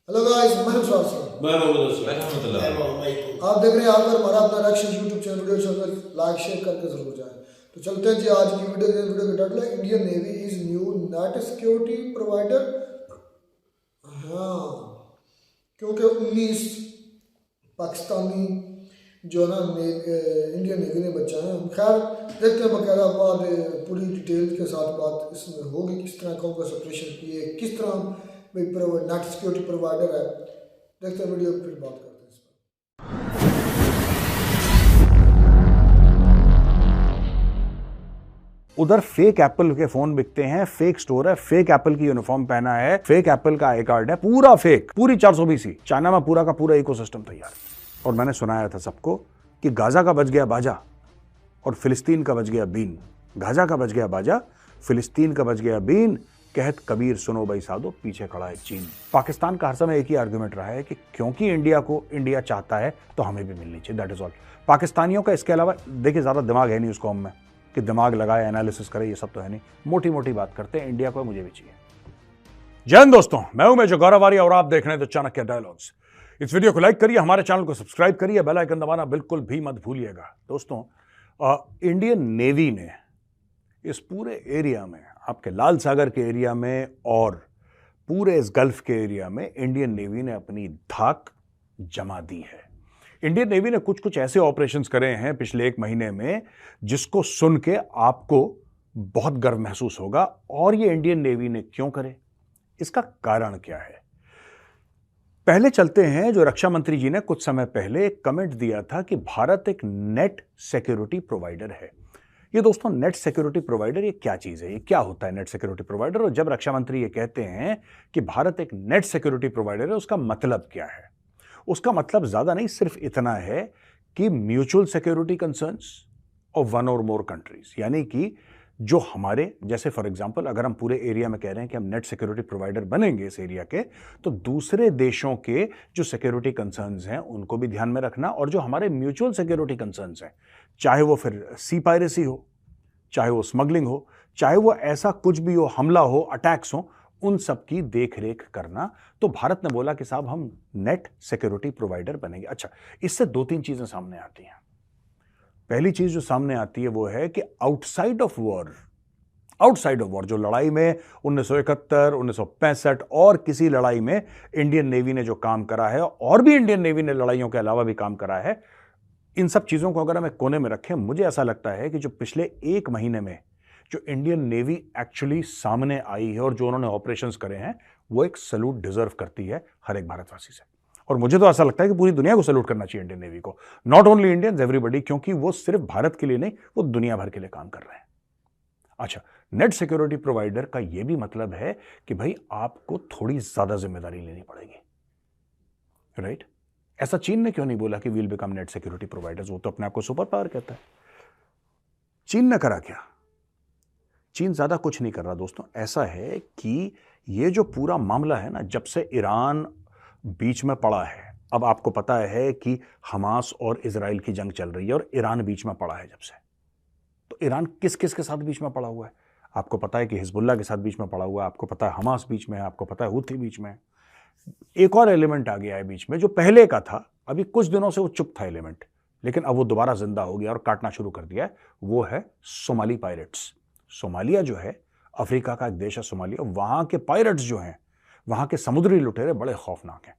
Hello guys, मैं विश्वास सिंह। मैं मोहम्मद असलम। आप देख रहे हैं यहाँ पर हमारा अपना reaction YouTube channel video channel like share करके जरूर जाए। तो चलते हैं जी आज की वीडियो का टाइटल है Indian navy is new net security provider. हाँ, क्योंकि 19 पाकिस्तानी जो है ना इंडियन नेवी ने बच्चा है। खैर देखते हैं बकायदा बाद पूरी डिटेल के साथ बात इसमें होगी, किस तरह कौन सा ऑपरेशन किए, किस तरह नेट सिक्योरिटी प्रोवाइडर है। देखते हैं वीडियो, फिर बात करते हैं इस पर। उधर फेक एप्पल के फोन बिकते हैं, फेक स्टोर है, फेक एप्पल की यूनिफॉर्म पहना है, फेक एप्पल का आई कार्ड है, पूरा फेक, पूरी 420। चाइना में पूरा का पूरा इकोसिस्टम तैयार। और मैंने सुनाया था सबको कि गाजा का बज गया बाजा और फिलिस्तीन का बज गया बीन। गाजा का बज गया बाजा, फिलिस्तीन का बज गया बीन, कहत कबीर सुनो भाई साधो, पीछे खड़ा है चीन। पाकिस्तान का हर समय एक ही आर्गुमेंट रहा है कि क्योंकि इंडिया को इंडिया चाहता है तो हमें भी मिलनी चाहिए, दैट इज ऑल। पाकिस्तानियों का इसके अलावा देखिए ज्यादा दिमाग है नहीं उस कौम में कि दिमाग लगाए एनालिसिस करे, ये सब तो है नहीं, मोटी मोटी बात करते हैं, इंडिया को मुझे भी चाहिए। जय हिंद दोस्तों, मैं हूं मेजर गौरव आर्य और आप देख रहे हैं द चाणक्य डायलॉग्स। इस वीडियो को लाइक करिए, हमारे चैनल को सब्सक्राइब करिए, बेल आइकन दबाना बिल्कुल भी मत भूलिएगा। दोस्तों, इंडियन नेवी ने इस पूरे एरिया में, आपके लाल सागर के एरिया में और पूरे इस गल्फ के एरिया में इंडियन नेवी ने अपनी धाक जमा दी है। इंडियन नेवी ने कुछ कुछ ऐसे ऑपरेशंस करे हैं पिछले 1 महीने में जिसको सुन के आपको बहुत गर्व महसूस होगा। और ये इंडियन नेवी ने क्यों करे, इसका कारण क्या है, पहले चलते हैं। जो रक्षा मंत्री जी ने कुछ समय पहले एक कमेंट दिया था कि भारत एक नेट सिक्योरिटी प्रोवाइडर है। ये दोस्तों, नेट सिक्योरिटी प्रोवाइडर ये क्या चीज है, ये क्या होता है नेट सिक्योरिटी प्रोवाइडर? और जब रक्षा मंत्री ये कहते हैं कि भारत एक नेट सिक्योरिटी प्रोवाइडर है, उसका मतलब क्या है? उसका मतलब ज्यादा नहीं, सिर्फ इतना है कि mutual security concerns of one और मोर कंट्रीज, यानी कि जो हमारे जैसे फॉर एग्जांपल अगर हम पूरे एरिया में कह रहे हैं कि हम नेट सिक्योरिटी प्रोवाइडर बनेंगे इस एरिया के, तो दूसरे देशों के जो सिक्योरिटी कंसर्न्स हैं उनको भी ध्यान में रखना, और जो हमारे म्यूचुअल सिक्योरिटी कंसर्न्स हैं, चाहे वो फिर सी पायरेसी हो, चाहे वो स्मगलिंग हो, चाहे वो ऐसा कुछ भी हो, हमला हो, अटैक्स हो, उन सब की देख रेख करना। तो भारत ने बोला कि साहब हम नेट सिक्योरिटी प्रोवाइडर बनेंगे। अच्छा, इससे 2-3 चीजें सामने आती हैं। पहली चीज जो सामने आती है वो है कि आउटसाइड ऑफ वॉर, जो लड़ाई में 1971, 1965 और किसी लड़ाई में इंडियन नेवी ने जो काम करा है, और भी इंडियन नेवी ने लड़ाइयों के अलावा भी काम करा है, इन सब चीजों को अगर हमें कोने में रखें, मुझे ऐसा लगता है कि जो पिछले 1 महीने में जो इंडियन नेवी एक्चुअली सामने आई है और जो उन्होंने ऑपरेशंस करे हैं, वो एक सैल्यूट डिजर्व करती है हर एक भारतवासी से। और मुझे तो ऐसा लगता है कि पूरी दुनिया को सैल्यूट करना चाहिए इंडियन नेवी को, नॉट ओनली इंडियंस, एवरीबॉडी, क्योंकि वो सिर्फ भारत के लिए नहीं, वो दुनिया भर के लिए काम कर रहे हैं। अच्छा, नेट सिक्योरिटी प्रोवाइडर का यह भी मतलब है कि भाई आपको थोड़ी ज्यादा जिम्मेदारी लेनी पड़ेगी, राइट? ऐसा चीन ने क्यों नहीं बोला कि we'll become net security providers? वो तो अपने आप को सुपर पावर कहता है। चीन ने करा क्या? चीन ज्यादा कुछ नहीं कर रहा दोस्तों। ऐसा है कि ये जो पूरा मामला है ना, जब से ईरान बीच में पड़ा है, अब आपको पता है कि हमास और इजराइल की जंग चल रही है और ईरान बीच में पड़ा है जब से, तो ईरान किस किस के साथ बीच में पड़ा हुआ है? आपको पता है कि हिजबुल्ला के साथ बीच में पड़ा हुआ है, आपको पता है हमास बीच में है, आपको पता है हुथी बीच में है। एक और एलिमेंट आ गया है बीच में जो पहले का था, अभी कुछ दिनों से वो चुप था एलिमेंट, लेकिन अब वो दोबारा जिंदा हो गया और काटना शुरू कर दिया है। वो है सोमाली पायरेट्स। सोमालिया जो है, अफ्रीका का एक देश है सोमालिया, वहां के पायरेट्स जो हैं, वहां के समुद्री लुटेरे बड़े खौफनाक हैं,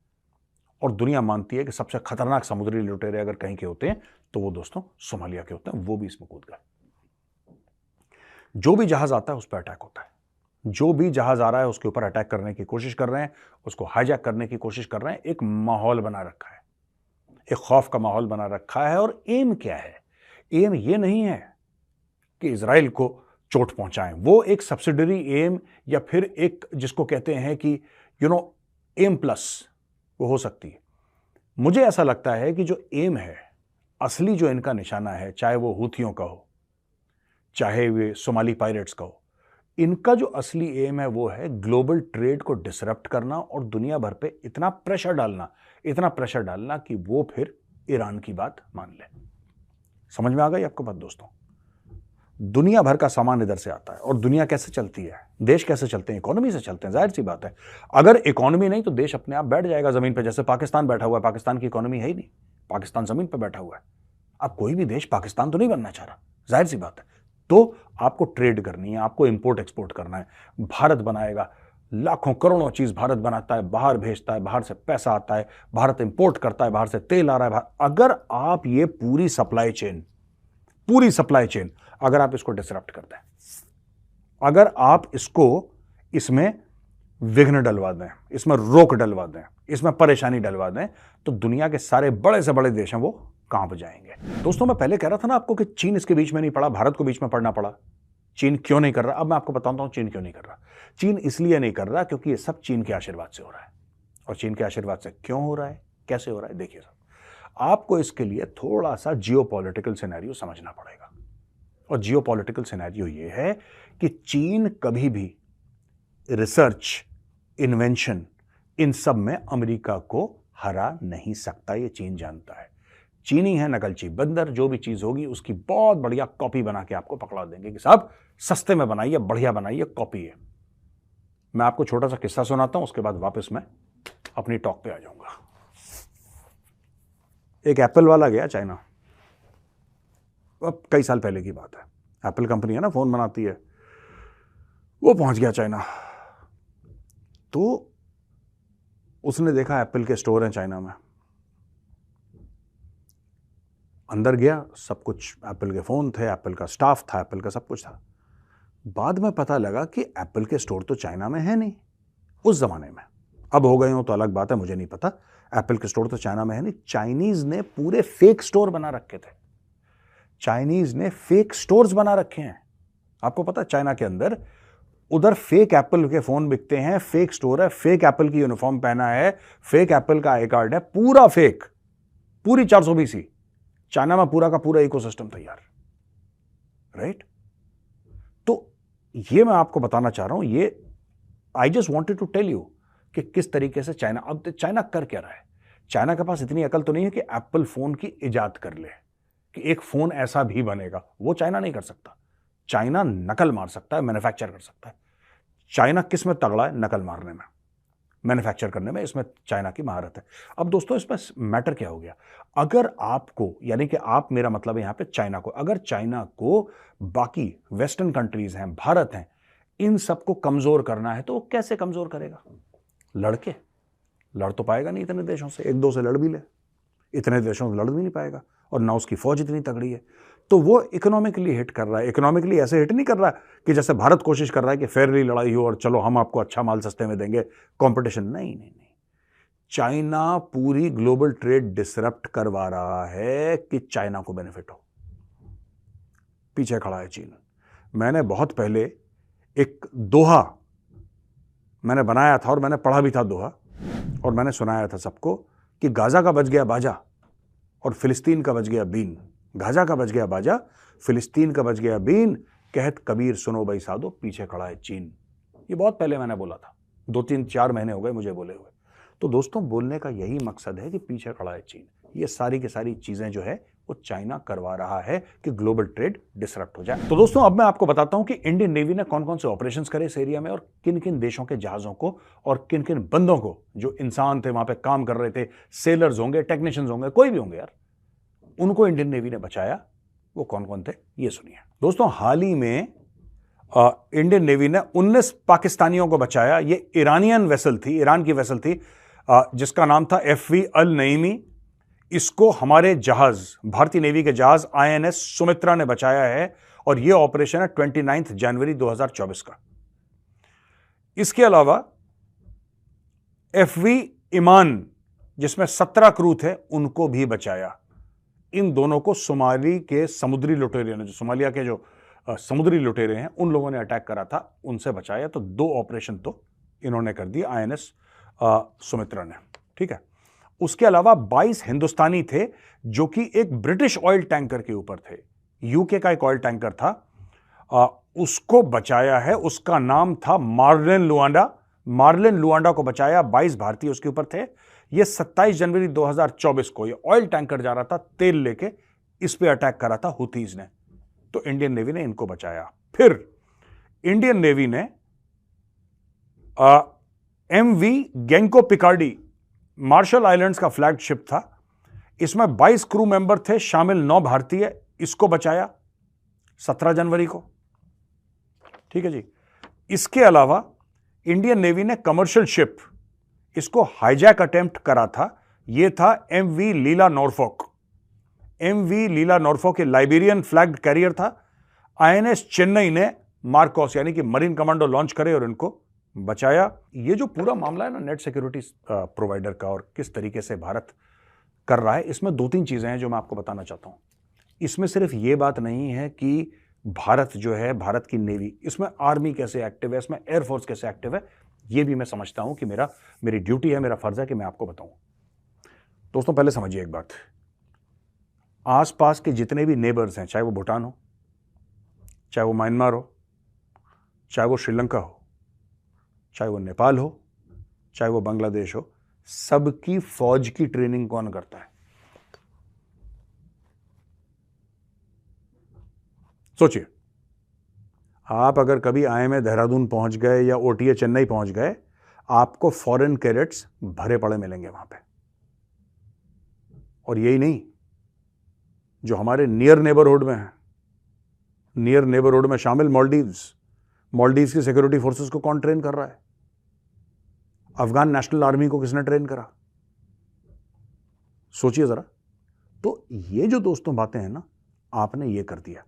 और दुनिया मानती है कि सबसे खतरनाक समुद्री लुटेरे अगर कहीं के होते हैं तो वो दोस्तों सोमालिया के होते हैं। वो भी इसमें कूद गए। जो भी जहाज आता है उस पर अटैक होता है, जो भी जहाज आ रहा है उसके ऊपर अटैक करने की कोशिश कर रहे हैं, उसको हाईजैक करने की कोशिश कर रहे हैं। एक माहौल बना रखा है, एक खौफ का माहौल बना रखा है। और एम क्या है? एम ये नहीं है कि इजराइल को चोट पहुंचाएं, वो एक सब्सिडरी एम, या फिर एक जिसको कहते हैं कि एम प्लस, वो हो सकती है। मुझे ऐसा लगता है कि जो एम है, असली जो इनका निशाना है, चाहे वो हूथियों का हो, चाहे वे सोमाली पायरेट्स का हो, इनका जो असली एम है वो है ग्लोबल ट्रेड को डिसरप्ट करना और दुनिया भर पे इतना प्रेशर डालना कि वो फिर ईरान की बात मान ले। समझ में आ गई आपको बात दोस्तों? दुनिया भर का सामान इधर से आता है। और दुनिया कैसे चलती है, देश कैसे चलते हैं, इकोनॉमी से चलते हैं, जाहिर सी बात है। अगर इकोनॉमी नहीं तो देश अपने आप बैठ जाएगा जमीन पे, जैसे पाकिस्तान बैठा हुआ है। पाकिस्तान की इकोनॉमी है ही नहीं, पाकिस्तान जमीन पे बैठा हुआ है। अब कोई भी देश पाकिस्तान तो नहीं बनना चाह रहा, जाहिर सी बात है। तो आपको ट्रेड करनी है, आपको इंपोर्ट एक्सपोर्ट करना है। भारत बनाएगा, लाखों करोड़ों चीज भारत बनाता है, बाहर भेजता है, बाहर से पैसा आता है, भारत इंपोर्ट करता है, बाहर से तेल आ रहा है। अगर आप ये पूरी सप्लाई चेन अगर आप इसको डिसरप्ट करते हैं, अगर आप इसमें विघ्न डलवा दें, इसमें रोक डलवा दें, इसमें परेशानी डलवा दें, तो दुनिया के सारे बड़े से बड़े देश हैं वो कांप जाएंगे। दोस्तों, मैं पहले कह रहा था ना आपको कि चीन इसके बीच में नहीं पड़ा, भारत को बीच में पड़ना पड़ा। चीन क्यों नहीं कर रहा, अब मैं आपको बताता हूं चीन क्यों नहीं कर रहा। चीन इसलिए नहीं कर रहा क्योंकि ये सब चीन के आशीर्वाद से हो रहा है। और चीन के आशीर्वाद से क्यों हो रहा है, कैसे हो रहा है, देखिए साहब, आपको इसके लिए थोड़ा सा जियोपॉलिटिकल सिनेरियो समझना पड़ेगा। और जियोपॉलिटिकल सिनेरियो ये है कि चीन कभी भी रिसर्च, इन्वेंशन, इन सब में अमेरिका को हरा नहीं सकता। ये चीन जानता है। चीनी है नकलची बंदर, जो भी चीज होगी उसकी बहुत बढ़िया कॉपी बना के आपको पकड़ा देंगे कि साहब सस्ते में बनाइए, बढ़िया बनाइए, कॉपी है। मैं आपको छोटा सा किस्सा सुनाता हूं, उसके बाद वापस मैं अपनी टॉक पे आ जाऊंगा। एक एप्पल वाला गया चाइना, अब कई साल पहले की बात है। एप्पल कंपनी है ना, फोन बनाती है, वो पहुंच गया चाइना। तो उसने देखा एप्पल के स्टोर हैं चाइना में, अंदर गया, सब कुछ एप्पल के फोन थे, एप्पल का स्टाफ था, एप्पल का सब कुछ था। बाद में पता लगा कि एप्पल के स्टोर तो चाइना में है नहीं उस जमाने में। अब हो गए हो तो अलग बात है, मुझे नहीं पता। एप्पल के स्टोर तो चाइना में है नहीं। चाइनीज ने पूरे फेक स्टोर बना रखे थे, चाइनीज ने फेक स्टोर्स बना रखे हैं। आपको पता है चाइना के अंदर उधर फेक एप्पल के फोन बिकते हैं, फेक स्टोर है, फेक एप्पल की यूनिफॉर्म पहना है, फेक एप्पल का आई कार्ड है, पूरा फेक, पूरी 420। चाइना में पूरा का पूरा इकोसिस्टम तैयार, राइट। तो ये मैं आपको बताना चाह रहा हूं, ये I just wanted to tell you कि किस तरीके से चाइना, अब चाइना कर क्या रहा है। चाइना के पास इतनी अकल तो नहीं है कि एप्पल फोन की इजाद कर ले, कि एक फोन ऐसा भी बनेगा। वो चाइना नहीं कर सकता। चाइना नकल मार सकता है, मैन्युफैक्चर कर सकता है। चाइना किस में तगड़ा है, नकल मारने में, मैन्युफैक्चर करने में, इसमें चाइना की महारत है। अब दोस्तों, इसमें मैटर क्या हो गया, अगर आपको, यानी कि आप, मेरा मतलब है यहां पे चाइना को, अगर चाइना को बाकी वेस्टर्न कंट्रीज हैं, भारत हैं, इन सबको कमजोर करना है, तो वो कैसे कमजोर करेगा? लड़के लड़ तो पाएगा नहीं इतने देशों से, एक दो से लड़ भी ले, इतने देशों से लड़ भी नहीं पाएगा, और ना उसकी फौज इतनी तगड़ी है। तो वो इकोनॉमिकली हिट कर रहा है। इकोनॉमिकली ऐसे हिट नहीं कर रहा कि जैसे भारत कोशिश कर रहा है कि फेयरली लड़ाई हो और चलो हम आपको अच्छा माल सस्ते में देंगे, कंपटीशन। नहीं नहीं नहीं, चाइना पूरी ग्लोबल ट्रेड डिसरप्ट करवा रहा है कि चाइना को बेनिफिट हो। पीछे खड़ा है चीन। मैंने बहुत पहले एक दोहा मैंने बनाया था और मैंने पढ़ा भी था दोहा, और मैंने सुनाया था सबको कि गाजा का बज गया बाजा और फिलिस्तीन का बज गया बीन। गाजा का बज गया बाजा, फिलिस्तीन का बज गया बीन, कहत कबीर सुनो भाई साधो, पीछे खड़ा है चीन। ये बहुत पहले मैंने बोला था, 2-3-4 महीने हो गए मुझे बोले हुए। तो दोस्तों, बोलने का यही मकसद है कि पीछे खड़ा है चीन। ये सारी की सारी चीजें जो है वो चाइना करवा रहा है कि ग्लोबल ट्रेड डिसरप्ट हो जाए। तो दोस्तों, अब मैं आपको बताता हूं कि इंडियन नेवी ने कौन कौन से ऑपरेशंस करे इस एरिया में, और किन किन देशों के जहाजों को और किन किन बंदों को, जो इंसान थे वहां पे काम कर रहे थे, सेलर्स होंगे, टेक्नीशियंस होंगे, कोई भी होंगे यार, उनको इंडियन नेवी ने बचाया। वो कौन कौन थे ये सुनिए। दोस्तों, हाल ही में इंडियन नेवी ने 19 पाकिस्तानियों को बचाया। ये ईरानियन वेसल थी, ईरान की वेसल थी, जिसका नाम था FV अल नईमी। इसको हमारे जहाज, भारतीय नेवी के जहाज INS सुमित्रा ने बचाया है, और यह ऑपरेशन है 29 जनवरी 2024 का। इसके अलावा FV ईमान, जिसमें 17 क्रू थे, उनको भी बचाया। इन दोनों को सोमाली के समुद्री लुटेरे ने, जो सोमालिया के जो समुद्री लुटेरे हैं, उन लोगों ने अटैक करा था, उनसे बचाया। तो 2 ऑपरेशन तो इन्होंने कर दिए INS सुमित्रा ने, ठीक है। उसके अलावा 22 हिंदुस्तानी थे जो कि एक ब्रिटिश ऑयल टैंकर के ऊपर थे। यूके का एक ऑयल टैंकर था, उसको बचाया है। उसका नाम था मार्लिन लुआंडा। मार्लिन लुआंडा को बचाया, 22 भारतीय उसके ऊपर थे। ये 27 जनवरी 2024 को ये ऑयल टैंकर जा रहा था तेल लेके, इस पे अटैक करा था हुतीज ने। तो इंडियन नेवी ने इनको बचाया। फिर इंडियन नेवी ने MV गेंको पिकार्डी मार्शल आइलैंड्स का फ्लैगशिप था, इसमें 22 क्रू मेंबर थे, शामिल 9 भारतीय, इसको बचाया 17 जनवरी को। ठीक है जी। इसके अलावा इंडियन नेवी ने कमर्शियल शिप, इसको हाईजैक अटेम्प्ट करा था, यह था MV लीला नॉर्फोक। MV लीला नॉर्फोक लाइबेरियन फ्लैग्ड कैरियर था। INS चेन्नई ने मार्कोस यानी कि मरीन कमांडो लॉन्च करे और इनको बचाया। ये जो पूरा मामला है ना नेट सिक्योरिटी प्रोवाइडर का और किस तरीके से भारत कर रहा है, इसमें 2-3 चीजें हैं जो मैं आपको बताना चाहता हूं। इसमें सिर्फ ये बात नहीं है कि भारत जो है, भारत की नेवी, इसमें आर्मी कैसे एक्टिव है, इसमें एयरफोर्स कैसे एक्टिव है, ये भी मैं समझता हूं कि मेरी ड्यूटी है, मेरा फर्ज है कि मैं आपको बताऊं। दोस्तों पहले समझिए एक बात, आसपास के जितने भी नेबर्स हैं, चाहे वो भूटान हो, चाहे वो म्यांमार हो, चाहे वो श्रीलंका हो, चाहे वो नेपाल हो, चाहे वो बांग्लादेश हो, सबकी फौज की ट्रेनिंग कौन करता है? सोचिए, आप अगर कभी IMA देहरादून पहुंच गए या OTA चेन्नई पहुंच गए, आपको फॉरेन कैडेट्स भरे पड़े मिलेंगे वहां पे। और यही नहीं, जो हमारे नियर नेबरहुड में है, नियर नेबरहुड में शामिल मालदीव्स की सिक्योरिटी फोर्सेस को कौन ट्रेन कर रहा है? अफगान नेशनल आर्मी को किसने ट्रेन करा? सोचिए जरा। तो ये जो दोस्तों बातें हैं ना, आपने ये कर दिया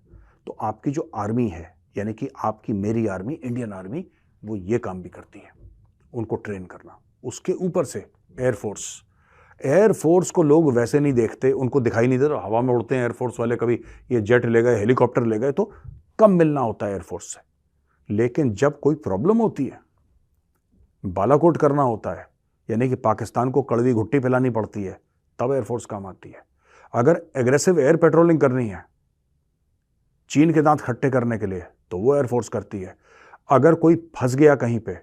तो आपकी जो आर्मी है, यानी कि आपकी मेरी आर्मी, इंडियन आर्मी, वो ये काम भी करती है, उनको ट्रेन करना। उसके ऊपर से एयरफोर्स को लोग वैसे नहीं देखते, उनको दिखाई नहीं देता, हवा में उड़ते हैं एयरफोर्स वाले, कभी ये जेट ले गए, हेलीकॉप्टर ले गए, तो कम मिलना होता है एयरफोर्स से। लेकिन जब कोई प्रॉब्लम होती है, बालाकोट करना होता है, यानी कि पाकिस्तान को कड़वी घुट्टी पिलानी पड़ती है, तब एयरफोर्स काम आती है। अगर एग्रेसिव एयर पेट्रोलिंग करनी है चीन के दांत खट्टे करने के लिए, तो वो एयरफोर्स करती है। अगर कोई फंस गया कहीं पे,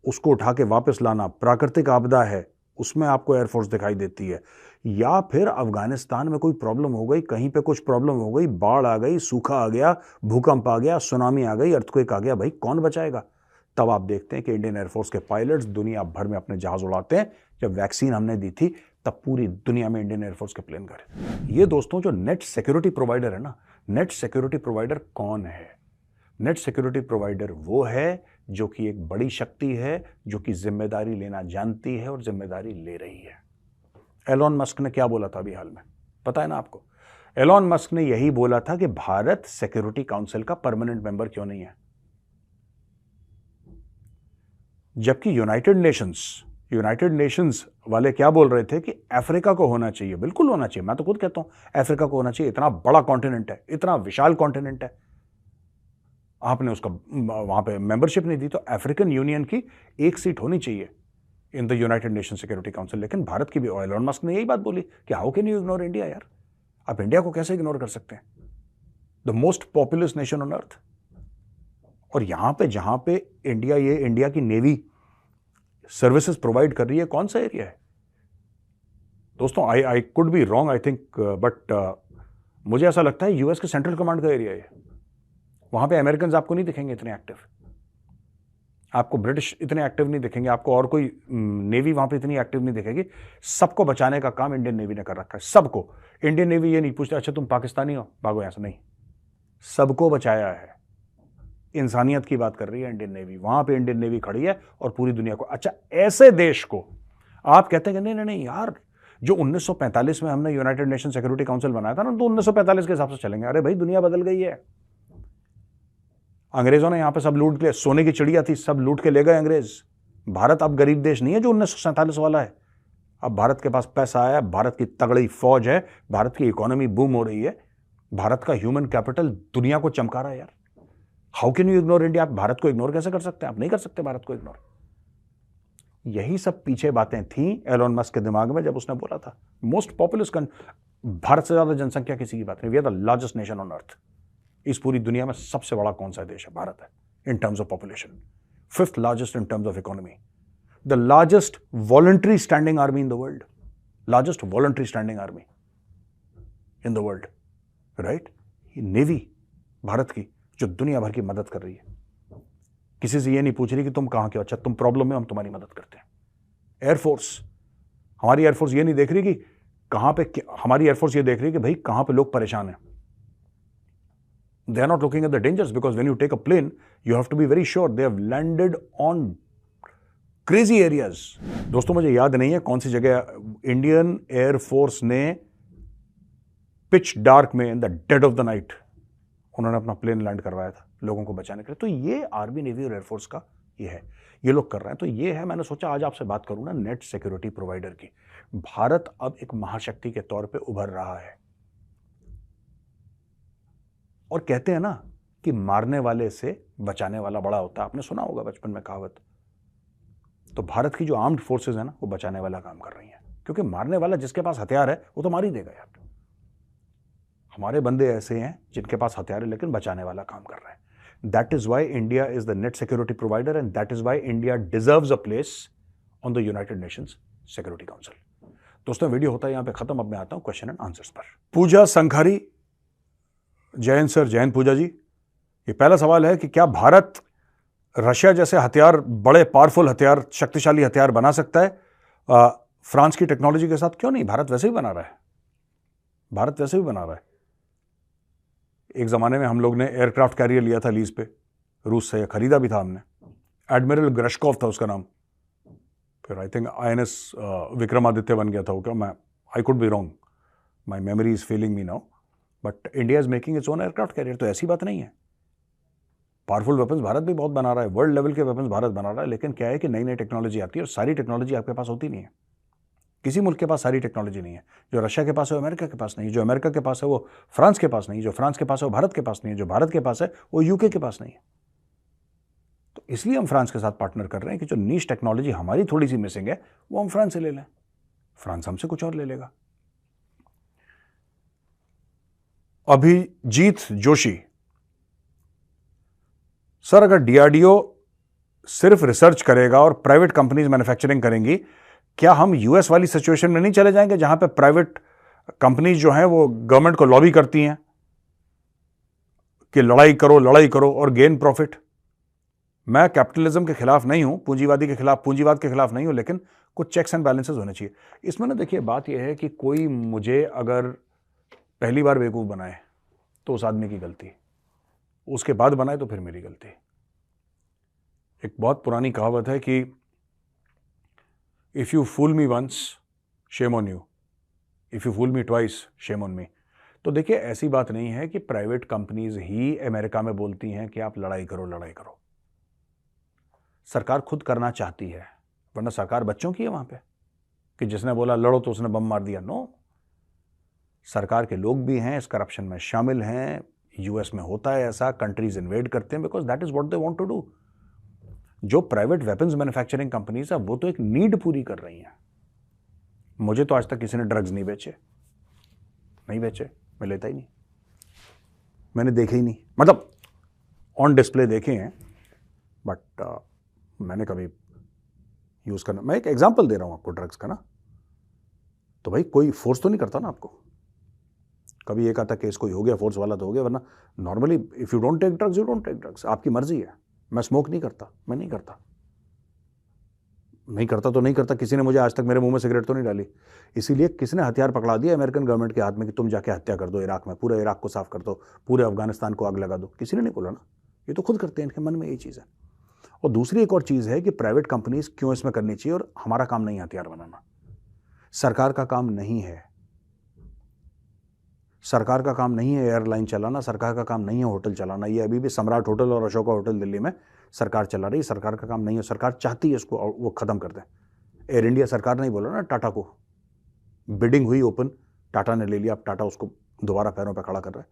उसको उठा के वापस लाना, प्राकृतिक आपदा है, उसमें आपको एयरफोर्स दिखाई देती है। या फिर अफगानिस्तान में कोई प्रॉब्लम हो गई, कहीं पे कुछ प्रॉब्लम हो गई, बाढ़ आ गई, सूखा आ गया, भूकंप आ गया, सुनामी आ गई, अर्थक्वेक आ गया, भाई कौन बचाएगा? तब आप देखते हैं कि इंडियन एयरफोर्स के पायलट्स दुनिया भर में अपने जहाज उड़ाते हैं। जब वैक्सीन हमने दी थी, तब पूरी दुनिया में इंडियन एयरफोर्स के प्लेन गए। ये दोस्तों जो नेट सिक्योरिटी प्रोवाइडर है ना, नेट सिक्योरिटी प्रोवाइडर कौन है? नेट सिक्योरिटी प्रोवाइडर वो है जो कि एक बड़ी शक्ति है, जो कि जिम्मेदारी लेना जानती है और जिम्मेदारी ले रही है। एलॉन मस्क ने क्या बोला था अभी हाल में, पता है ना आपको? एलॉन मस्क ने यही बोला था कि भारत सिक्योरिटी काउंसिल का परमानेंट मेंबर क्यों नहीं है, जबकि यूनाइटेड नेशंस वाले क्या बोल रहे थे कि अफ्रीका को होना चाहिए। बिल्कुल होना चाहिए, मैं तो खुद कहता हूं अफ्रीका को होना चाहिए, इतना बड़ा कॉन्टिनेंट है, इतना विशाल कॉन्टिनेंट है। आपने उसका वहां पे मेंबरशिप नहीं दी, तो अफ्रीकन यूनियन की एक सीट होनी चाहिए in the United nation security council. लेकिन भारत की भी एलॉन मस्क ने यही बात बोली कि how can you ignore India? यार आप इंडिया को कैसे इग्नोर कर सकते हैं? The most populous nation on अर्थ। और यहां पे जहां पे इंडिया की नेवी सर्विसेज प्रोवाइड कर रही है, कौन सा एरिया है दोस्तों? आई could be wrong, I think, but मुझे ऐसा लगता है यूएस के सेंट्रल कमांड का एरिया है। वहां पे अमेरिकन आपको नहीं दिखेंगे इतने एक्टिव, आपको ब्रिटिश इतने एक्टिव नहीं दिखेंगे, आपको और कोई नेवी वहां पे इतनी एक्टिव नहीं दिखेगी। सबको बचाने का काम इंडियन नेवी ने कर रखा है, सबको। इंडियन नेवी ये नहीं पूछते अच्छा तुम पाकिस्तानी हो भागो यहां से, नहीं, सबको बचाया है। इंसानियत की बात कर रही है इंडियन नेवी, वहां पे इंडियन नेवी खड़ी है और पूरी दुनिया को। अच्छा, ऐसे देश को आप कहते हैं कि नहीं नहीं यार, जो 1945 में हमने यूनाइटेड नेशन सिक्योरिटी काउंसिल बनाया था ना, तो 1945 के हिसाब से चलेंगे। अरे भाई दुनिया बदल गई है, अंग्रेजों ने यहां पे सब लूट के, सोने की चिड़िया थी, सब लूट के ले गए अंग्रेज। भारत अब गरीब देश नहीं है जो 1947 वाला है। अब भारत के पास पैसा आया, भारत की तगड़ी फौज है, भारत की इकोनॉमी बूम हो रही है, भारत का ह्यूमन कैपिटल दुनिया को चमका रहा है। यार how can you ignore India? आप भारत को इग्नोर कैसे कर सकते हैं? आप नहीं कर सकते भारत को इग्नोर। यही सब पीछे बातें थी एलोन मस्क के दिमाग में जब उसने बोला था मोस्ट पॉपुलस भारत से ज्यादा जनसंख्या किसी की बात नहीं, we are the largest nation on earth. इस पूरी दुनिया में सबसे बड़ा कौन सा देश है? भारत है in terms of population, 5th largest in terms of economy, the largest voluntary standing army in the world, largest voluntary standing army in the world, right? Navy Bharat की, जो दुनिया भर की मदद कर रही है। किसी से ये नहीं पूछ रही कि तुम कहां के हो, अच्छा तुम प्रॉब्लम में, हम तुम्हारी मदद करते हैं। एयरफोर्स, हमारी एयरफोर्स ये नहीं देख रही कि कहां पे, हमारी एयरफोर्स ये देख रही है कि भाई कहां पे लोग परेशान हैं। They are not looking at the dangers, because when you take a plane, you have to be very sure they have landed on crazy areas. दोस्तों मुझे याद नहीं है कौन सी जगह इंडियन एयरफोर्स ने पिच डार्क में, in the dead of the night, उन्होंने अपना प्लेन लैंड करवाया था लोगों को बचाने के लिए। तो ये आर्मी, नेवी और एयरफोर्स का ये है, ये लोग कर रहे हैं। तो ये है, मैंने सोचा आज आपसे बात करूं ना नेट सिक्योरिटी प्रोवाइडर की। भारत अब एक महाशक्ति के तौर पे उभर रहा है, और कहते हैं ना कि मारने वाले से बचाने वाला बड़ा होता है। आपने सुना होगा बचपन में कहावत। तो भारत की जो आर्म्ड फोर्सेस है ना, वो बचाने वाला काम कर रही हैं, क्योंकि मारने वाला जिसके पास हथियार है वो तो मार ही देगा यार। हमारे बंदे ऐसे हैं जिनके पास हथियार है लेकिन बचाने वाला काम कर रहे हैं। That is why India is the net security provider, and that is why India deserves a place on the United Nations security council. दोस्तों वीडियो होता है यहां पे खत्म। अब मैं आता हूं क्वेश्चन एंड आंसर्स पर। पूजा संखारी, जय हिंद सर। जय हिंद पूजा जी। ये पहला सवाल है कि क्या भारत रशिया जैसे हथियार, बड़े पावरफुल हथियार, शक्तिशाली हथियार बना सकता है फ्रांस की टेक्नोलॉजी के साथ? क्यों नहीं, भारत वैसे ही बना रहा है। भारत वैसे भी बना रहा है। एक जमाने में हम लोग ने एयरक्राफ्ट कैरियर लिया था लीज पे रूस से, खरीदा भी था हमने। एडमिरल ग्रशकोव था उसका नाम। फिर आई थिंक INS विक्रमादित्य बन गया था वो, क्या मैं, I could be wrong, my memory is failing me now, but India is making its own aircraft carrier. तो ऐसी बात नहीं है। पावरफुल वेपन्स भारत भी बहुत बना रहा है, वर्ल्ड लेवल के वेपन्स भारत बना रहा है। लेकिन क्या है कि नई नई टेक्नोलॉजी आती है, और सारी टेक्नोलॉजी आपके पास होती नहीं है। किसी मुल्क के पास सारी टेक्नोलॉजी नहीं है। जो रशिया के पास है वो अमेरिका के पास नहीं, जो अमेरिका के पास है वो फ्रांस के पास नहीं, जो फ्रांस के पास है वो भारत के पास नहीं है, जो भारत के पास है वो यूके के पास नहीं है। तो इसलिए हम फ्रांस के साथ पार्टनर कर रहे हैं कि जो नीश टेक्नोलॉजी हमारी थोड़ी सी मिसिंग है वो हम फ्रांस से ले लें, फ्रांस हमसे कुछ और ले लेगा। अभिजीत जोशी, सर अगर DRDO सिर्फ रिसर्च करेगा और प्राइवेट कंपनीज मैन्युफैक्चरिंग करेंगी, क्या हम US वाली सिचुएशन में नहीं चले जाएंगे जहां पे प्राइवेट कंपनीज जो हैं वो गवर्नमेंट को लॉबी करती हैं कि लड़ाई करो और गेन प्रॉफिट? मैं कैपिटलिज्म के खिलाफ नहीं हूं, पूंजीवाद के खिलाफ नहीं हूं, लेकिन कुछ चेक्स एंड बैलेंसेस होने चाहिए इसमें ना। देखिए बात यह है कि कोई मुझे अगर पहली बार बेवकूफ बनाए तो उस आदमी की गलती, उसके बाद बनाए तो फिर मेरी गलती। एक बहुत पुरानी कहावत है कि if you fool me once shame on you, if you fool me twice shame on me. तो देखिए ऐसी बात नहीं है कि प्राइवेट कंपनीज ही अमेरिका में बोलती हैं कि आप लड़ाई करो। सरकार खुद करना चाहती है, वरना सरकार बच्चों की है वहां पे कि जिसने बोला लड़ो तो उसने बम मार दिया। नो, सरकार के लोग भी हैं इस करप्शन में शामिल हैं। US में होता है ऐसा, कंट्रीज इन्वेड करते हैं because that is what they want to do. जो प्राइवेट वेपन्स मैन्युफैक्चरिंग कंपनीज है वो तो एक नीड पूरी कर रही हैं। मुझे तो आज तक किसी ने ड्रग्स नहीं बेचे, मैं लेता ही नहीं, मैंने देखे ही नहीं, मतलब ऑन डिस्प्ले देखे हैं बट मैंने कभी यूज करना। मैं एक एग्जांपल दे रहा हूं आपको ड्रग्स का ना, तो भाई कोई फोर्स तो नहीं करता ना आपको। कभी एक आता केस कोई हो गया फोर्स वाला तो हो गया, वरना normally if you don't take drugs you don't take drugs, आपकी मर्जी है। मैं स्मोक नहीं करता, मैं नहीं करता तो नहीं करता। किसी ने मुझे आज तक मेरे मुंह में सिगरेट तो नहीं डाली। इसीलिए किसी ने हथियार पकड़ा दिया अमेरिकन गवर्नमेंट के हाथ में कि तुम जाके हत्या कर दो इराक में, पूरे इराक को साफ कर दो, पूरे अफगानिस्तान को आग लगा दो। किसी ने नहीं बोला ना, ये तो खुद करते हैं, इनके मन में यही चीज़ है। और दूसरी एक और चीज़ है कि प्राइवेट कंपनीज क्यों इसमें करनी चाहिए, और हमारा काम नहीं हथियार बनाना, सरकार का काम नहीं है। सरकार का काम नहीं है एयरलाइन चलाना, सरकार का काम नहीं है होटल चलाना। ये अभी भी सम्राट होटल और अशोका होटल दिल्ली में सरकार चला रही है, सरकार का काम नहीं है। सरकार चाहती है इसको वो खत्म कर दें। एयर इंडिया सरकार नहीं बोला ना, टाटा को बिडिंग हुई ओपन, टाटा ने ले लिया, अब टाटा उसको दोबारा पैरों पर खड़ा कर रहा है।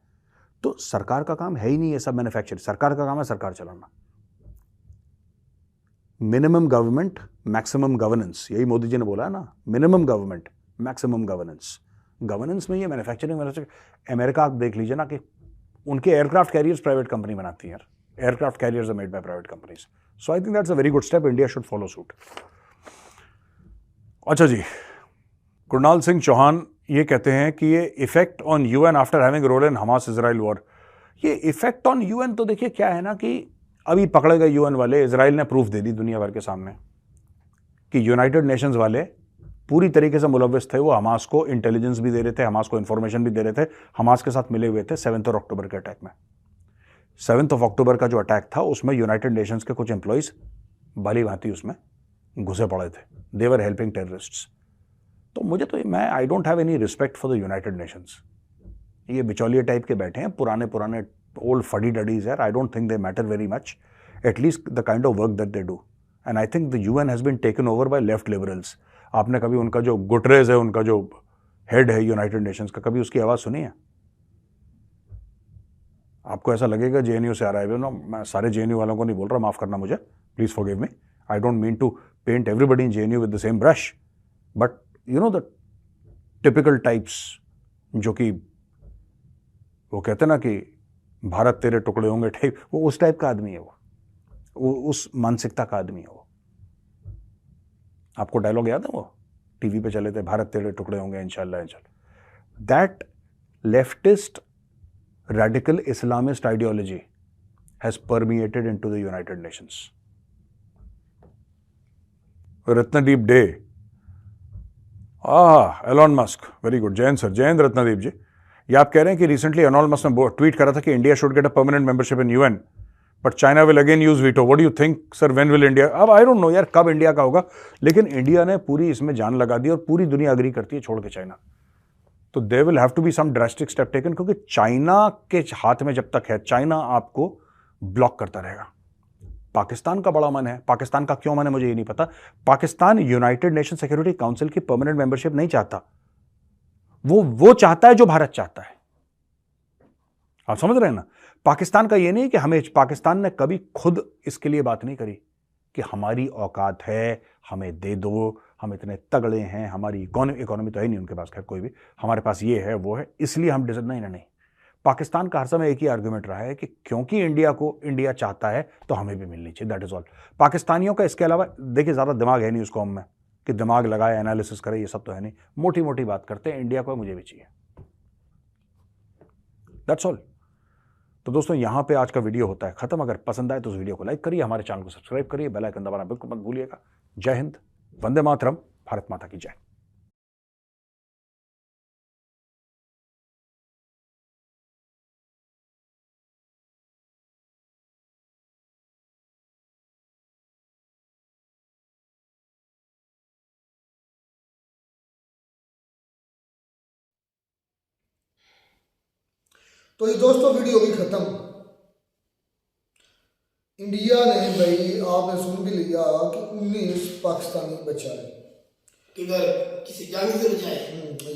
तो सरकार का काम है ही नहीं ये सब मैन्युफैक्चरिंग, सरकार का काम है सरकार चलाना। मिनिमम गवर्नमेंट मैक्सिमम गवर्नेंस, यही मोदी जी ने बोला है ना, minimum government maximum governance. Governance में ये मैन्युफैक्चरिंग अमेरिका आप देख लीजिए ना कि उनके एयरक्राफ्ट कैरियर्स प्राइवेट कंपनी बनाती है। Aircraft carriers are made by private companies. So I think that's a very good step, India should follow suit. अच्छा जी, कुणाल सिंह चौहान ये कहते हैं कि ये effect on UN after having role in Hamas Israel war, ये इफेक्ट ऑन यूएन तो देखिए क्या है ना कि अभी पकड़े गए यूएन वाले, इजराइल ने प्रूफ दे दी दुनिया भर के सामने कि यूनाइटेड नेशंस वाले पूरी तरीके से मुलव्विस थे। वो हमास को इंटेलिजेंस भी दे रहे थे, हमास को इंफॉर्मेशन भी दे रहे थे, हमास के साथ मिले हुए थे 7 अक्टूबर के अटैक में। 7 अक्टूबर का जो अटैक था उसमें यूनाइटेड नेशंस के कुछ एम्प्लॉइज भली भांति उसमें घुसे पड़े थे, दे वर हेल्पिंग टेररिस्ट्स। तो मुझे तो मैं I don't have any respect for the United Nations. ये बिचौलिए टाइप के बैठे हैं, पुराने पुराने ओल्ड फडी डडीज यार। I don't think they matter very much, at least the kind of work that they do. And I think the UN has been taken over by left liberals. आपने कभी उनका जो गुटरेज है, उनका जो हेड है United Nations का, कभी उसकी आवाज़ सुनी है? आपको ऐसा लगेगा जेएनयू से आ रहा है। नो, मैं सारे जेएनयू वालों को नहीं बोल रहा, माफ़ करना मुझे, please forgive me. I don't mean to paint everybody in JNU with the same brush, but you know the typical types जो कि वो कहते ना कि भारत तेरे टुकड़े होंगे टाइप, वो उस टाइप का आदमी है। वो उस मानसिकता का आदमी है वो। आपको डायलॉग याद है वो टीवी पे चले थे, भारत तेरे टुकड़े होंगे इंशाल्लाह इंशाल्लाह। That leftist radical Islamist ideology has permeated into the United Nations. Ratnadeep Dey, Elon Musk, very good. Jain sir, Jain Ratnadeep ji, ये आप कह रहे हैं कि रिसेंटली एलॉन मस्क ने ट्वीट करा था कि India should get a permanent membership in UN but China will again use veto. What do you think sir, when will India? अब आई डोंट नो यार कब इंडिया का होगा, लेकिन इंडिया ने पूरी इसमें जान लगा दी और पूरी दुनिया अग्री करती है छोड़ के चाइना। तो there will have to be some drastic step taken, क्योंकि चाइना के हाथ में जब तक है, चाइना आपको ब्लॉक करता रहेगा। पाकिस्तान का बड़ा मन है, पाकिस्तान का क्यों मन है मुझे ये नहीं पता। Pakistan United nation security council की परमानेंट मेंबरशिप नहीं चाहता, वो चाहता है जो भारत चाहता है। आप समझ रहे हैं ना? पाकिस्तान का ये नहीं कि हमें, पाकिस्तान ने कभी खुद इसके लिए बात नहीं करी कि हमारी औकात है, हमें दे दो, हम इतने तगड़े हैं, हमारी इकोनॉमी तो है नहीं उनके पास, खैर कोई भी, हमारे पास ये है वो है, इसलिए हम डिजर्व नहीं। पाकिस्तान का हर समय एक ही आर्गुमेंट रहा है कि क्योंकि इंडिया चाहता है तो हमें भी मिलनी चाहिए, दैट इज ऑल। पाकिस्तानियों का इसके अलावा देखिए ज़्यादा दिमाग है नहीं उस कौम में कि दिमाग लगाए, एनालिसिस करे, ये सब तो है नहीं, मोटी मोटी बात करते हैं, इंडिया को मुझे भी चाहिए, दैट्स ऑल। तो दोस्तों यहाँ पे आज का वीडियो होता है खत्म। अगर पसंद आए तो उस वीडियो को लाइक करिए, हमारे चैनल को सब्सक्राइब करिए, बेल आइकन दबाना बिल्कुल मत भूलिएगा। जय हिंद, वंदे मातरम, भारत माता की जय। तो ये दोस्तों वीडियो भी खत्म। इंडिया ने भाई, आपने सुन भी लिया कि 19 पाकिस्तानी बचाए। किधर? किसी जाने से बचाए?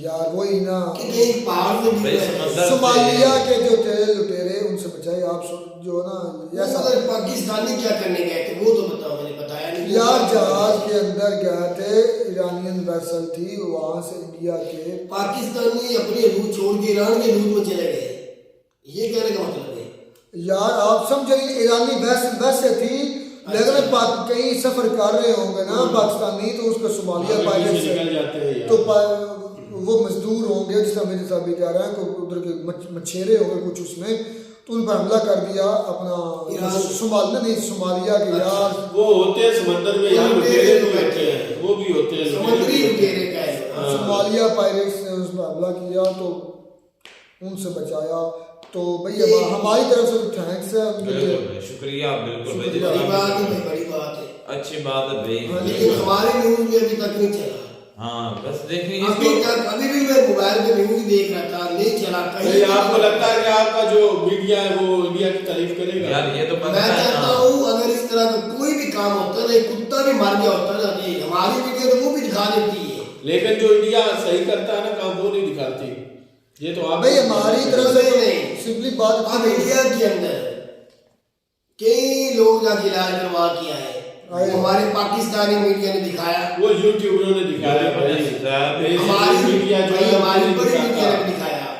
यार वही ना, एक पहाड़ से गिर सोमालिया के जो थे लुटेरे, उनसे बचाए। आप जो ना ऐसा, पाकिस्तानी क्या करने गए थे वो तो बताओ, मैंने बताया नहीं यार। जहाज के अंदर गए थे, ईरानियन वेसल थी, वहां से इंडिया के पाकिस्तानी अपने रूट छोड़ के ईरान के रूट में चले गए, ये कहने का मतलब है यार। आप समझिए, ईरानी वैसे थी, लेकिन कहीं सफर कर रहे होंगे ना पाकिस्तानी, तो उसको सोमालिया पायलट से तो वो मजदूर होंगे, जिस मेरे साहब भी कह रहे हैं, उधर के मछेरे होंगे कुछ, उसमें तो उन पर हमला कर दिया अपना सोमालिया के। यार वो होते हैं समंदर में, यहाँ लुटेरे तो बैठे हैं, वो भी होते हैं समुद्री लुटेरे का। सोमालिया पायरेट्स ने उस पर हमला किया तो उनसे बचाया। तो भैया हमारी तरफ से थैंक्स है, शुक्रिया, बिल्कुल बड़ी बात है, बड़ी बात है, अच्छी बात है भाई। लेकिन हमारे न्यूज में अभी तक नहीं चला। हाँ बस देखिए, अभी भी मैं मोबाइल पे न्यूज देख रहा था, नहीं चला कहीं। आपको लगता है कि आपका जो मीडिया है वो इंडिया की तारीफ करेगा? यार ये तो पता मैं चाहता हूँ अगर इस तरह का कोई भी काम होता है, कुत्ता भी मार गया होता है, हमारी मीडिया तो वो भी दिखा देती है, लेकिन जो इंडिया सही करता है ना काम, वो नहीं दिखाती। ये तो आप भाई हमारी तरफ से नहीं, सिंपली बात। अब इंडिया के अंदर कई लोग जाके इलाज करवा के आए, हमारे पाकिस्तानी मीडिया ने दिखाया, वो यूट्यूबरों ने दिखाया, हमारी मीडिया जो है, हमारी बड़ी मीडिया ने दिखाया,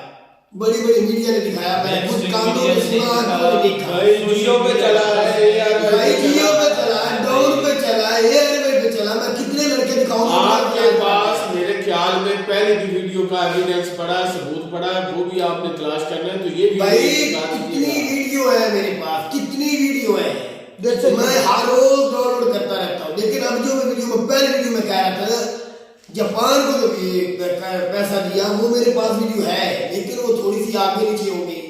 बड़ी बड़ी मीडिया ने दिखाया। मैं खुद कानों में सुना, देखा, जियो पे चला है यार, जियो पे चला है, डोर पे चला है, एयरवे पे चला, मैं कितने लड़के दिखाऊंगा आपके पास मेरे ख्याल में आपने पहले की वीडियो का एविडेंस पढ़ा, सबूत पढ़ा, वो भी आपने तलाश करना है। तो ये भी भाई कितनी वीडियो है मेरे पास, कितनी वीडियो है, जैसे मैं हर रोज डाउनलोड करता रहता हूँ। लेकिन अब जो मैं वीडियो में पहले वीडियो में कह रहा था जापान को जो पैसा दिया वो मेरे पास वीडियो है, लेकिन वो थोड़ी सी आगे नीचे होगी।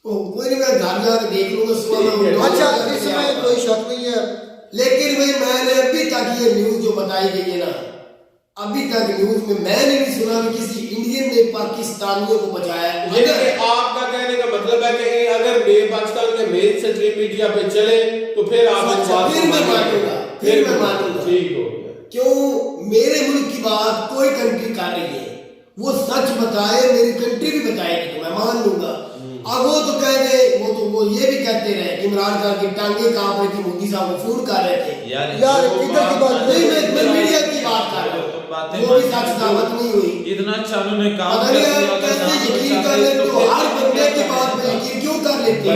कोई नहीं, मैं घर जाकर देख लूंगा सुबह में। अच्छा, इसमें कोई शक नहीं है। लेकिन भाई मैंने अभी तक ये न्यूज जो बताई गई है ना, अभी तक न्यूज में मैंने नहीं सुना कि किसी इंडियन ने पाकिस्तानियों को बचाया। यानी कि आपका कहने का मतलब है कि अगर पाकिस्तान के मेन स्ट्रीम मीडिया पे चले तो फिर आप फिर मैं मानूंगा, फिर मैं मानूंगा। ठीक हो गया। क्यों? मेरे मुल्क की बात कोई कंट्री कर रही है, वो सच बताए, मेरी कंट्री भी बताएगी तो मैं मान लूंगा। अब वो तो कह दे, वो ये भी कहते रहे कि इमरान खान की टांगे कांप रही थी, मोदी साहब को फोन कर रहे थे। यार किधर की बात नहीं, मैं मीडिया की बात कर रहा हूँ, वो भी सच साबित नहीं हुई। इतना अच्छा उन्होंने काम पता नहीं आप कैसे यकीन कर लेते हो, हर बंदे की बात पे यकीन क्यों कर लेते हो?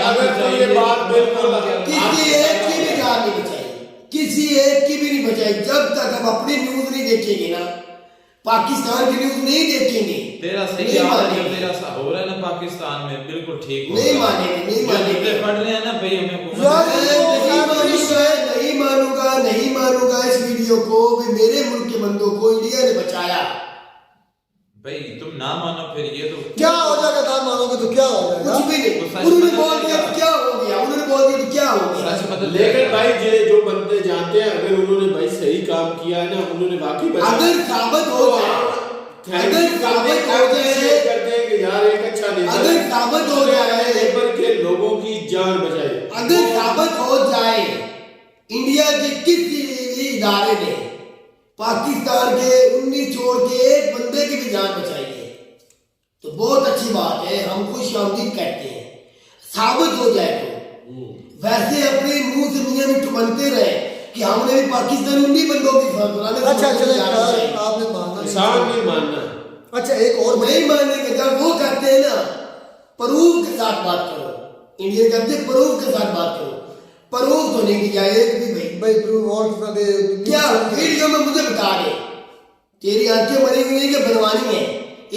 अगर तो ये बात बिल्कुल किसी एक की भी जान नहीं बचाई, किसी एक की भी नहीं बचाई। जब तक हम अपनी न्यूज नहीं देखेंगे ना, पाकिस्तान की न्यूज नहीं देखेंगे, तेरा सही याद है जब तेरा सा हो रहा है ना पाकिस्तान में, बिल्कुल ठीक हो नहीं मानेंगे, नहीं मानेंगे। पढ़ रहे हैं ना भाई, हमें नहीं मानूंगा इस वीडियो को भी मेरे मुल्क के बंदों को इंडिया ने बचाया। भाई तुम ना मानो फिर ये तो क्या हो जाएगा, ना मानोगे तो क्या हो जाएगा? कुछ भी नहीं, उन्होंने बोल दिया तो क्या हो गया, उन्होंने बोल दिया तो क्या हो गया। सच बदल। लेकिन भाई जो बंदे जानते हैं, अगर उन्होंने भाई सही काम किया है ना, उन्होंने वाकई अगर साबित हो जाए, अगर साबित हो जाए, करते हैं कि यार एक अच्छा नेता, अगर साबित हो जाए, लेबर के लोगों की जान बचाई, अगर साबित हो जाए इंडिया के किसी भी इदारे ने पाकिस्तान के 19 छोड़ के एक बंदे की भी जान बचाई है तो बहुत अच्छी बात है, हम खुश आमदीद कहते हैं। साबित हो जाए तो वैसे अपने मुंह से मियां मिट्टू बनते रहे कि हमने भी पाकिस्तान 19 बंदों की अच्छा चले, आपने मानना इंसान नहीं मानना। अच्छा एक और नहीं मानेंगे, जब वो कहते हैं ना प्रूफ के साथ बात करो, इंडियन कहते हैं प्रूफ के साथ बात करो, प्रूफ तो नहीं किया एक भी भाई प्रूफ और कितना दे क्या वीडियो में मुझे बता दे, तेरी आंखें मरी हुई है कि बनवानी है,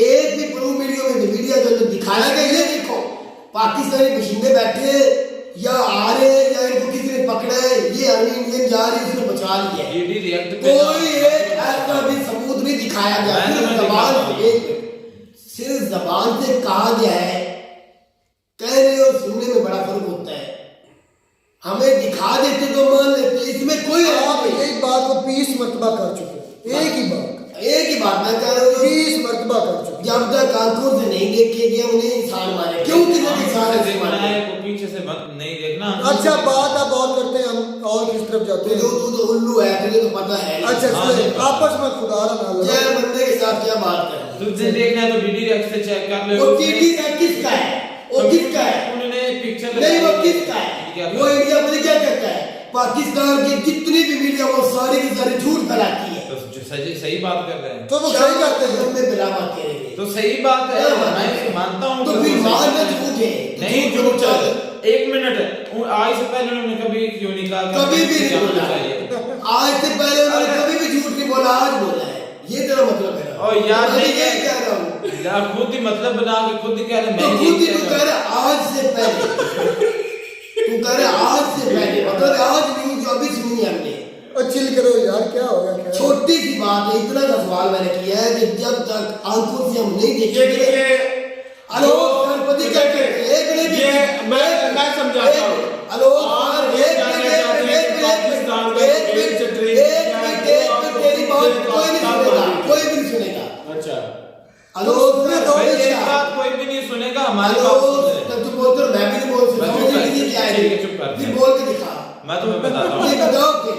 एक भी प्रूफ वीडियो में मीडिया के अंदर दिखाया गया ये देखो पाकिस्तानी बशिंदे बैठे या आ रहे या इनको किसी ने पकड़ा है, ये आर्मी इंडियन जा रही है, उसने बचा लिया है, कोई एक ऐसा भी सबूत नहीं दिखाया गया, सिर्फ जबान से कहा गया है। कहने और सुनने में बड़ा फर्क होता है, हमें दिखा देते तो मान लेते, इसमें कोई आप एक बात को 20 मरतबा कर चुके, एक ही बात मैं कह रहा हूँ 20 मरतबा कर चुके। जब तक आंखों से नहीं देखे गए उन्हें इंसान मारे, क्यों किसी इंसान से मारे को पीछे से मत नहीं देखना। अच्छा बात आप और करते हैं, हम और किस तरफ जाते हैं? तू तो उल्लू है, तुझे तो पता है। अच्छा सुने, आपस में खुदा ना लड़ो, क्या बंदे के साथ क्या बात कर, तुझे देखना है तो डीडीएक्स से चेक कर ले, वो डीडीएक्स किसका है, वो किसका है, उन्होंने पिक्चर नहीं वो किसका है, वो इंडिया में क्या करता है, पाकिस्तान की जितनी भी मीडिया वो सारी की सारी झूठ फैलाती है, तो सही बात कर रहे हैं, तो वो सही करते हैं, में बिलावा कह रहे तो सही बात है, मैं मानता हूँ। तो फिर मान में झूठ है, नहीं झूठ चल, एक मिनट, आज से पहले उन्होंने कभी क्यों नहीं कहा, कभी भी नहीं बोला, आज से पहले उन्होंने कभी भी झूठ नहीं बोला, आज बोला है, ये तेरा मतलब है। और यार मैं ये कह रहा हूँ, यार खुद ही मतलब बना के खुद ही कह रहे, तो खुद ही तू कह रहा आज से पहले, तू कह रहा आज से पहले, मतलब आज न्यूज जो अभी सुनी है हमने, और चिल करो यार, क्या होगा क्या? छोटी सी बात है, इतना का सवाल मैंने किया है कि जब तक आंखों से हम नहीं देखेंगे, आलोक गणपति क्या कहते हैं, एक मिनट ये मैं समझाता हूँ, आलोक तेरी बात कोई भी नहीं सुनेगा। अच्छा आलोक कोई भी नहीं सुनेगा हमारी बात, तब तू बोलते हो मैं भी नहीं बोल सकता, चुप कर, फिर बोल के दिखा, मैं तुम्हें बताता हूँ, ये बताओ कि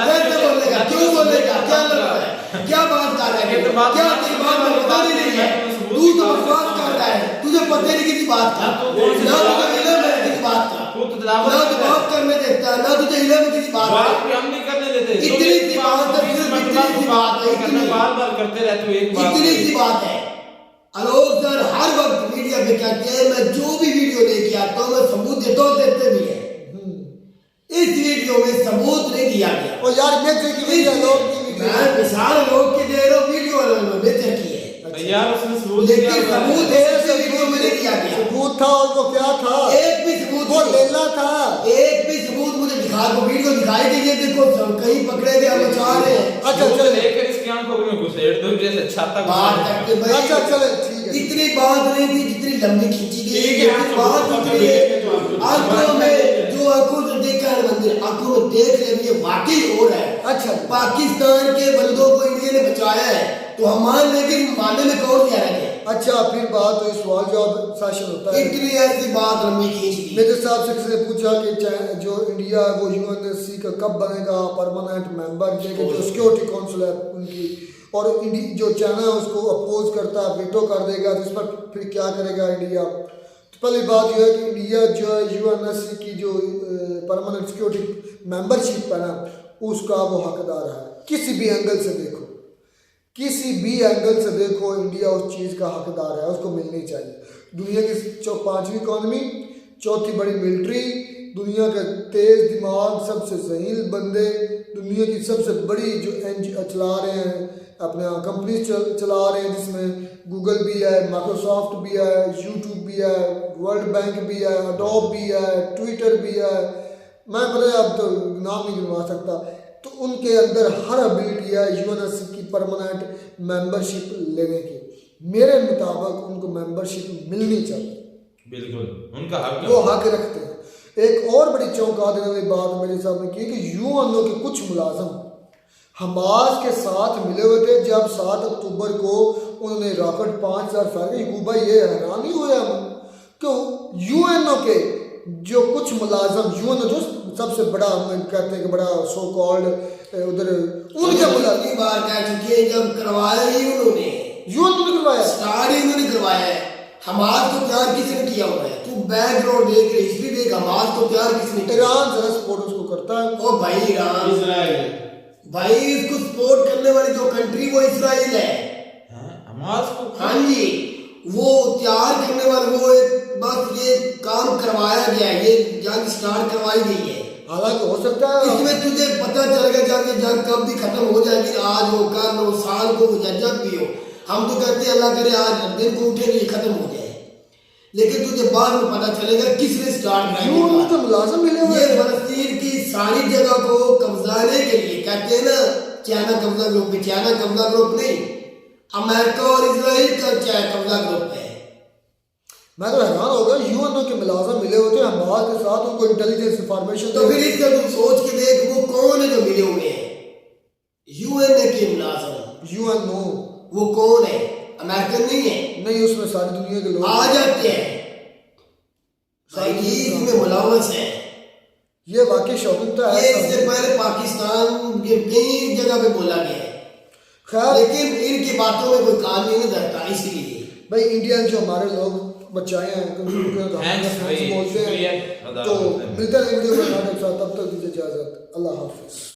कैसे बोलेगा, क्यों बोलेगा, क्या लग रहा है, क्या बात कर रहा है, क्या तेरी बात में पता नहीं है, तू तो बकवास कर रहा है, तुझे पता नहीं किसी बात का, ना तुझे इल्म है किसी बात का, ना तो बात करने देता है, ना तुझे इल्म है किसी बात का, हम नहीं करने देते, इतनी सी बात है, इतनी सी बात है, बार करते रहते हो एक बात, इतनी सी बात है। आलोक सर हर वक्त मीडिया पे कहते हैं मैं जो भी वीडियो लेके आता हूँ मैं सबूत देता हूँ, देते भी है, इस वीडियो में सबूत नहीं दिया गया, और यार मैं देखिए वीडियो लोग की मैं मिसाल लोग के दे रहा हूँ, वीडियो में बेहतर की है, यार उसने सबूत लेकिन दिया। सबूत है ऐसे वीडियो में नहीं दिया गया। सबूत था और वो क्या था? एक भी सबूत वो नहीं। लेला था। एक भी सबूत मुझे दिखा दो, वीडियो दिखाई दे, ये देखो सब कहीं पकड़े गए, हम बचा रहे हैं। अच्छा सबूत चले, लेकर इसकी आंखों में घुसेड़ दो जैसे छाता बात घुसेड़ करके भाई, अच्छा चले, ठीक है। इतनी बात नहीं थी जितनी लंबी खींची गई, ठीक है, लेकिन आप बात सबूत उतनी है। पकड़ लेंगे तो आप- आंखों में जो आंखों से देखा है मंदिर, आंखों में देख ले ये वाकई हो रहा है। अच्छा पाकिस्तान के बंदों को इंडिया ने बचाया है, तो हम मान लेकिन मानने में कौन कह रहे थे? अच्छा, फिर बात हुई, सवाल जवाब सेशन होता है। इतनी ऐसी बात लंबी खींच दी। मेजर साहब से किसी ने पूछा कि जो इंडिया है वो यूएनएससी का कब बनेगा परमानेंट मेंबर, ये कि जो सिक्योरिटी काउंसिल है उनकी, और जो चाइना है उसको अपोज करता है, वीटो कर देगा, तो इस पर फिर क्या करेगा इंडिया? तो पहली बात यह है कि इंडिया जो है यूएनएससी की जो परमानेंट सिक्योरिटी मेंबरशिप है ना, उसका वो हकदार है। किसी भी एंगल से देखो, किसी भी एंगल से देखो, इंडिया उस चीज़ का हकदार है, उसको मिलनी चाहिए। दुनिया की 5वीं इकॉनमी, 4थी बड़ी मिलिट्री, दुनिया के तेज दिमाग, सबसे जहील बंदे, दुनिया की सबसे बड़ी जो चला रहे हैं अपना कंपनी चला रहे हैं, जिसमें गूगल भी है, माइक्रोसॉफ्ट भी है, यूट्यूब भी है, वर्ल्ड बैंक भी है, अडोब भी है, ट्विटर भी है, मैं पता है अब तो नाम नहीं गिनवा सकता। तो उनके अंदर हर एबिलिटी है यूएनएससी की परमानेंट मेंबरशिप लेने की। मेरे मुताबिक उनको मेंबरशिप मिलनी चाहिए, बिल्कुल उनका हक वो है। हक रखते हैं। एक और बड़ी चौंका देने वाली बात मेरे साहब ने की कि यूएनओ के कुछ मुलाजम हमास के साथ मिले हुए थे जब 7 अक्टूबर को उन्होंने रॉकेट 5000 फैल गए। भाई ये हैरान ही हुए हम क्यों यूएनओ के जो कुछ मुलाजम, यूएनओ जो सबसे बड़ा हम कहते हैं कि बड़ा सो कॉल्ड उधर, उनके मुलाजम कितनी बार कह चुके हैं, जब करवाया ही उन्होंने, यूएनओ ने करवाया, स्टार्ट ही उन्होंने करवाया है। हमास को प्यार किसने किया हुआ है? तू बैकग्राउंड देख, हिस्ट्री देख, हमास को प्यार किसने किया? ईरान जरा सपोर्ट उसको करता है। ओ भाई ईरान, इजराइल, भाई इसको सपोर्ट करने वाली जो कंट्री वो इसराइल है। हमास को हाँ जी, वो तैयार करने वाले वो बस ये काम करवाया गया है, ये जंग स्टार्ट करवाई गई है। हालांकि हो सकता है इसमें तुझे पता चलेगा जब ये जंग कब भी खत्म हो जाएगी, आज हो, कल हो, साल को हो, या जब भी हो। हम तो कहते हैं अल्लाह करे आज दिन को उठे ये खत्म हो जाए, लेकिन तुझे बाद में पता चलेगा किसने स्टार्ट यूएनओ कराया। के मुलाजम मिले हुए ये हैं। फलस्तीन की सारी जगह को कब्जाने के लिए कहते हैं ना, चाइना कब्जा ग्रुप, चाइना कब्जा ग्रुप नहीं, अमेरिका और इजराइल का कब्जा ग्रुप है। मैं तो हैरान हो गया, यूएनओ के मुलाजम मिले होते हैं हमास के साथ, उनको इंटेलिजेंस इंफॉर्मेशन। तो फिर इसका तुम सोच के देख वो कौन है जो मिले हुए हैं? यूएनए के मुलाजम। यूएनओ वो कौन है? अमेरिकन नहीं है, नहीं, उसमें सारी दुनिया के लोग आ जाते हैं, इसमें मुलावस है। ये वाकई शौकिंग तो ये है। इससे पहले पाकिस्तान के कई जगह पे बोला गया है, खैर लेकिन इनकी बातों में कोई काम नहीं धरता। इसलिए भाई इंडियन जो हमारे लोग बचाए हैं Thanks भाई, बोलते शुक्रिया हैं। अदा तो करते हैं। मिलते हैं वीडियो में, तब तक दीजिए इजाजत, अल्लाह हाफिज।